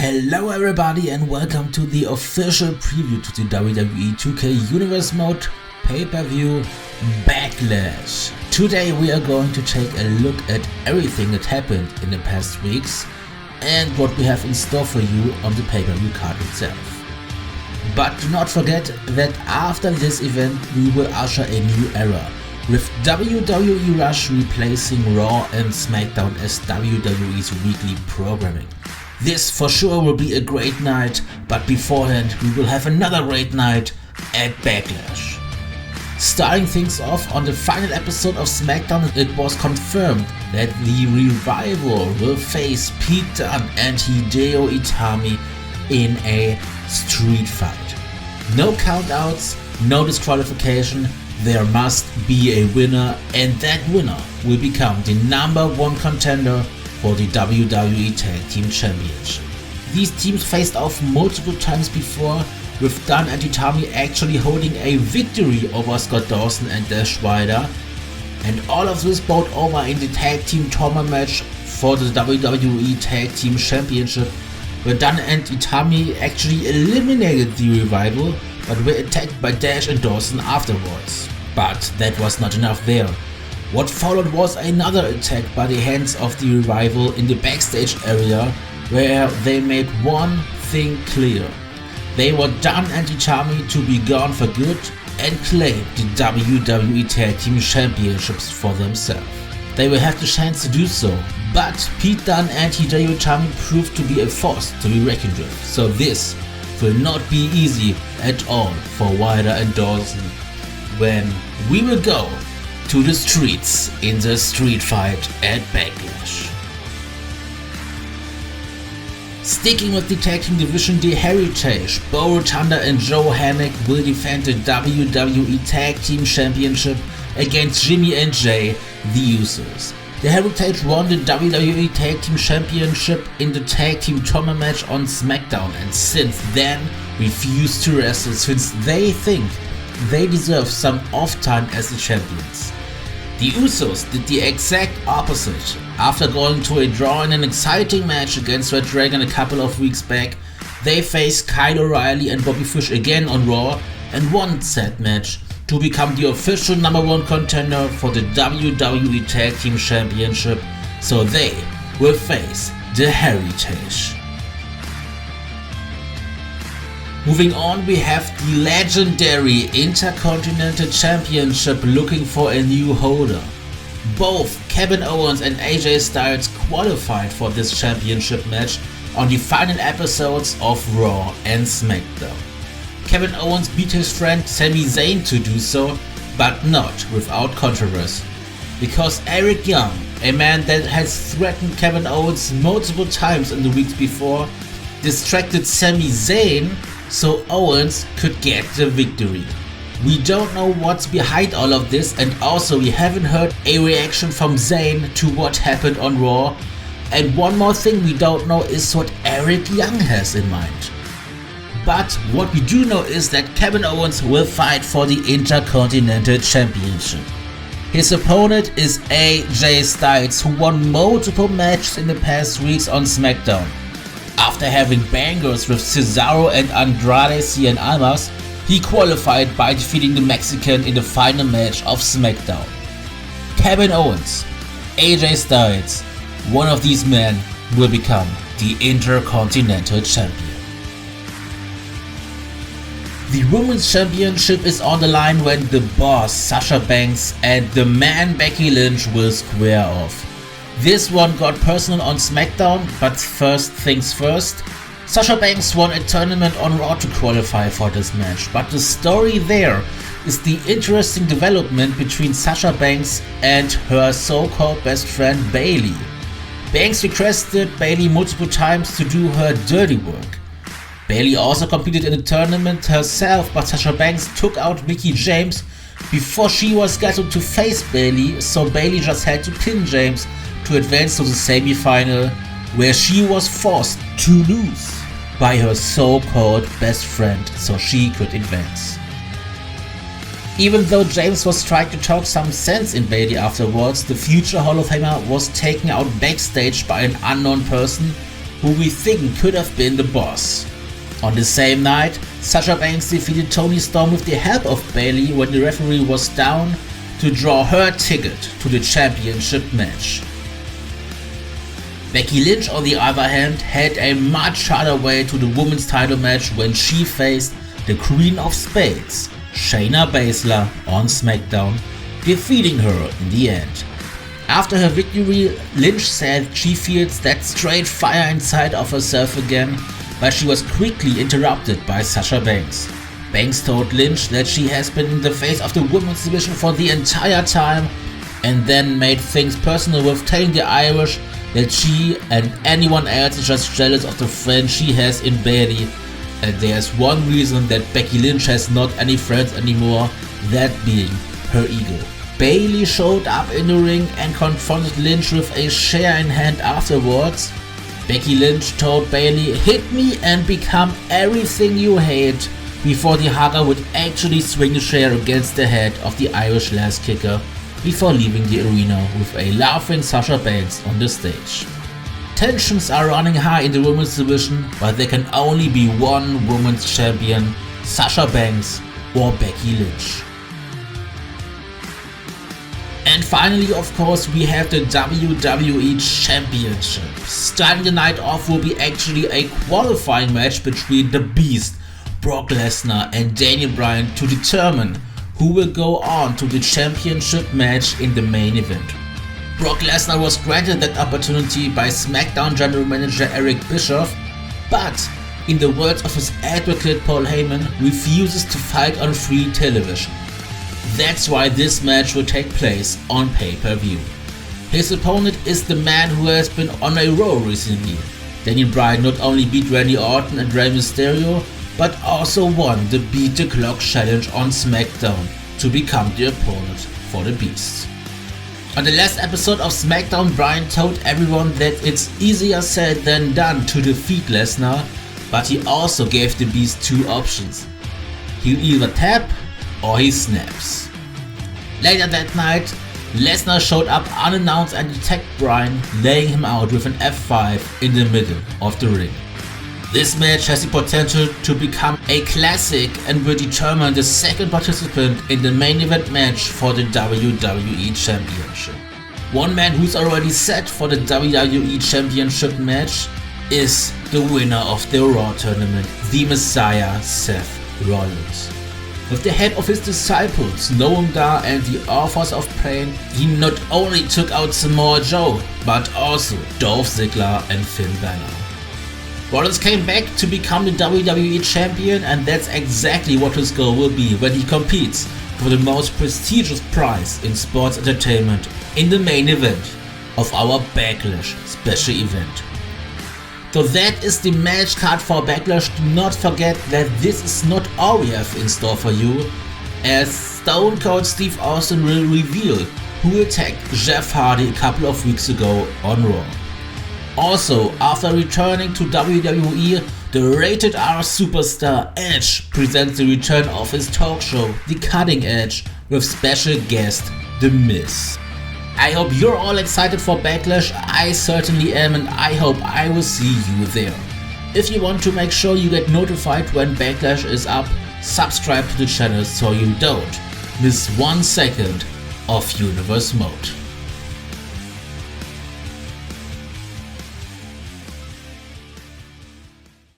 Hello everybody and welcome to the official preview to the WWE 2K Universe Mode pay-per-view Backlash. Today we are going to take a look at everything that happened in the past weeks and what we have in store for you on the pay-per-view card itself. But do not forget that after this event we will usher a new era, with WWE Rush replacing Raw and SmackDown as WWE's weekly programming. This for sure will be a great night, but beforehand we will have another great night at Backlash. Starting things off on the final episode of SmackDown, it was confirmed that the Revival will face Pete Dunne and Hideo Itami in a street fight. No countouts, no disqualification, there must be a winner, and that winner will become the #1 contender for the WWE Tag Team Championship. These teams faced off multiple times before, with Dunne and Itami actually holding a victory over Scott Dawson and Dash Ryder, and all of this brought over in the Tag Team Tournament match for the WWE Tag Team Championship, where Dunne and Itami actually eliminated the Revival, but were attacked by Dash and Dawson afterwards. But that was not enough there. What followed was another attack by the hands of the Revival in the backstage area, where they made one thing clear. They want Dunne and Itami to be gone for good and claim the WWE Tag Team Championships for themselves. They will have the chance to do so, but Pete Dunne and Hideo Itami proved to be a force to be reckoned with, so this will not be easy at all for Ryder and Dawson when we will go to the streets in the street fight at Backlash. Sticking with the tag team division, the Heritage, Bo Rotunda and Joe Hannick will defend the WWE Tag Team Championship against Jimmy and Jay, the Usos. The Heritage won the WWE Tag Team Championship in the Tag Team Tournament match on SmackDown and since then refused to wrestle, since they think they deserve some off time as the champions. The Usos did the exact opposite. After going to a draw in an exciting match against Red Dragon a couple of weeks back, they faced Kyle O'Reilly and Bobby Fish again on Raw and won said match to become the official #1 contender for the WWE Tag Team Championship, so they will face the Heritage. Moving on, we have the legendary Intercontinental Championship looking for a new holder. Both Kevin Owens and AJ Styles qualified for this championship match on the final episodes of Raw and SmackDown. Kevin Owens beat his friend Sami Zayn to do so, but not without controversy. Because Eric Young, a man that has threatened Kevin Owens multiple times in the weeks before, distracted Sami Zayn so Owens could get the victory. We don't know what's behind all of this, and also we haven't heard a reaction from Zayn to what happened on Raw. And one more thing we don't know is what Eric Young has in mind. But what we do know is that Kevin Owens will fight for the Intercontinental Championship. His opponent is AJ Styles, who won multiple matches in the past weeks on SmackDown. After having bangers with Cesaro and Andrade Cien Almas, he qualified by defeating the Mexican in the final match of SmackDown. Kevin Owens, AJ Styles, one of these men will become the Intercontinental Champion. The Women's Championship is on the line when the Boss Sasha Banks and the Man Becky Lynch will square off. This one got personal on SmackDown, but first things first, Sasha Banks won a tournament on Raw to qualify for this match, but the story there is the interesting development between Sasha Banks and her so-called best friend Bayley. Banks requested Bayley multiple times to do her dirty work. Bayley also competed in the tournament herself, but Sasha Banks took out Mickie James before she was scheduled to face Bayley, so Bayley just had to pin James to advance to the semi-final, where she was forced to lose by her so-called best friend so she could advance. Even though James was trying to talk some sense in Bayley afterwards, the future Hall of Famer was taken out backstage by an unknown person who we think could have been the boss. On the same night, Sasha Banks defeated Toni Storm with the help of Bayley when the referee was down to draw her ticket to the championship match. Becky Lynch, on the other hand, had a much harder way to the women's title match when she faced the Queen of Spades, Shayna Baszler, on SmackDown, defeating her in the end. After her victory, Lynch said she feels that straight fire inside of herself again, but she was quickly interrupted by Sasha Banks. Banks told Lynch that she has been in the face of the women's division for the entire time, and then made things personal with telling the Irish that she and anyone else is just jealous of the friend she has in Bayley, and there's one reason that Becky Lynch has not any friends anymore, that being her ego. Bayley showed up in the ring and confronted Lynch with a chair in hand afterwards. Becky Lynch told Bayley, "Hit me and become everything you hate," before the hugger would actually swing the chair against the head of the Irish lass kicker before leaving the arena with a laughing Sasha Banks on the stage. Tensions are running high in the women's division, but there can only be one women's champion, Sasha Banks or Becky Lynch. And finally, of course, we have the WWE Championship. Starting the night off will be actually a qualifying match between the Beast, Brock Lesnar, and Daniel Bryan to determine who will go on to the championship match in the main event. Brock Lesnar was granted that opportunity by SmackDown General Manager Eric Bischoff, but in the words of his advocate Paul Heyman, refuses to fight on free television. That's why this match will take place on pay-per-view. His opponent is the man who has been on a roll recently. Daniel Bryan not only beat Randy Orton and Rey Mysterio, but also won the Beat the Clock challenge on SmackDown to become the opponent for the Beast. On the last episode of SmackDown, Bryan told everyone that it's easier said than done to defeat Lesnar, but he also gave the Beast two options. He'll either tap or he snaps. Later that night, Lesnar showed up unannounced and attacked Bryan, laying him out with an F5 in the middle of the ring. This match has the potential to become a classic and will determine the second participant in the main event match for the WWE Championship. One man who's already set for the WWE Championship match is the winner of the Raw tournament, the Messiah Seth Rollins. With the help of his disciples, Noam Dar and the Authors of Pain, he not only took out Samoa Joe, but also Dolph Ziggler and Finn Balor. Rollins came back to become the WWE Champion, and that's exactly what his goal will be when he competes for the most prestigious prize in sports entertainment in the main event of our Backlash special event. So that is the match card for Backlash. Do not forget that this is not all we have in store for you, as Stone Cold Steve Austin will reveal who attacked Jeff Hardy a couple of weeks ago on Raw. Also, after returning to WWE, the Rated R superstar Edge presents the return of his talk show, The Cutting Edge, with special guest The Miz. I hope you're all excited for Backlash. I certainly am, and I hope I will see you there. If you want to make sure you get notified when Backlash is up, subscribe to the channel so you don't miss 1 second of Universe Mode.